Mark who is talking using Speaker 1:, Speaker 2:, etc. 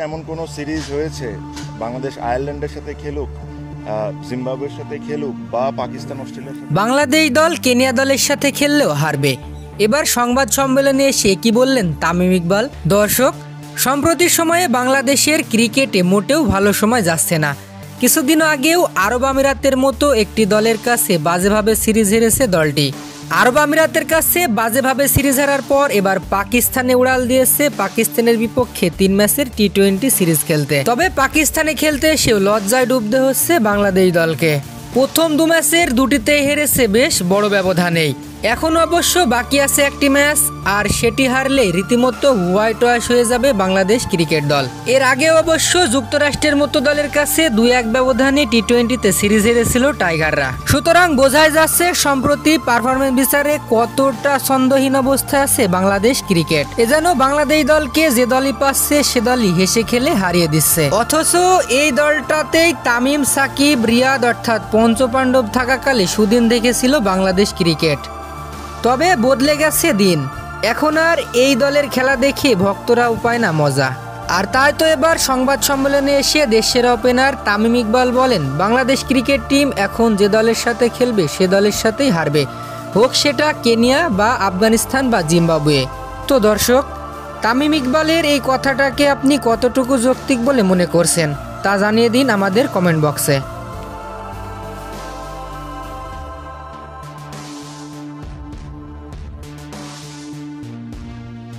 Speaker 1: এমন কোনো সিরিজ হয়েছে বাংলাদেশ আয়ারল্যান্ডের সাথে খেলুক, জিম্বাবুয়ের সাথে খেলুক বা পাকিস্তান অস্ট্রেলিয়ার সাথে,
Speaker 2: বাংলাদেশ দল কেনিয়া দলের সাথে খেললেও হারবে। এবার সংবাদ সম্মেলনে এসে কি বললেন তামিম ইকবাল? দর্শক, সম্প্রতি সময়ে বাংলাদেশের ক্রিকেটে মোটেও ভালো সময় যাচ্ছে না। কিছুদিন আগেও আরব আমিরাতের মতো একটি দলের কাছে বাজেভাবে সিরিজ হেরেছে দলটি। আরব আমিরাতের কাছে বাজেভাবে সিরিজ হারার পর এবার পাকিস্তানে উড়াল দিয়েছে পাকিস্তানের বিপক্ষে 3 ম্যাচের টি-20 সিরিজ খেলতে। তবে পাকিস্তানে খেলতে এসেও লজ্জায় ডুবতে হচ্ছে বাংলাদেশ দলকে। প্রথম 2 ম্যাচের দুটিতেই হেরেছে বেশ বড় ব্যবধানেই। এখনও অবশ্য বাকি আছে একটি ম্যাচ, আর সেটি হারলে রীতিমতো হোয়াইট ওয়াশ হয়ে যাবে বাংলাদেশ ক্রিকেট দল। এর আগে অবশ্য যুক্তরাষ্ট্রের মতো দলের কাছে 2-1 ব্যবধানে টি-20তে সিরিজ হেরেছিল টাইগাররা। সুতরাং বোঝাই যাচ্ছে সম্প্রতি পারফরমেন্স বিচারে কতটা ছন্দহীন অবস্থায় আছে বাংলাদেশ ক্রিকেট। এজন্য বাংলাদেশ দলকে যে দলই পাচ্ছে সে দলই হেসে খেলে হারিয়ে দিচ্ছে। অথচ এই দলটাতেই তামিম, সাকিব, রিয়াদ অর্থাৎ পঞ্চপাণ্ডব থাকাকালে সুদিন দেখেছিল বাংলাদেশ ক্রিকেট। তবে বদলে গেছে দিন, এখন আর এই দলের খেলা দেখে ভক্তরা পায় না মজা। আর তাই তো এবার সংবাদ সম্মেলনে এসে দেশের ওপেনার তামিম ইকবাল বলেন, বাংলাদেশ ক্রিকেট টিম এখন যে দলের সাথে খেলবে সে দলের সাথেই হারবে, হোক সেটা কেনিয়া বা আফগানিস্তান বা জিম্বাবুয়ে। তো দর্শক, তামিম ইকবালের এই কথাটাকে আপনি কতটুকু যৌক্তিক বলে মনে করছেন তা জানিয়ে দিন আমাদের কমেন্ট বক্সে।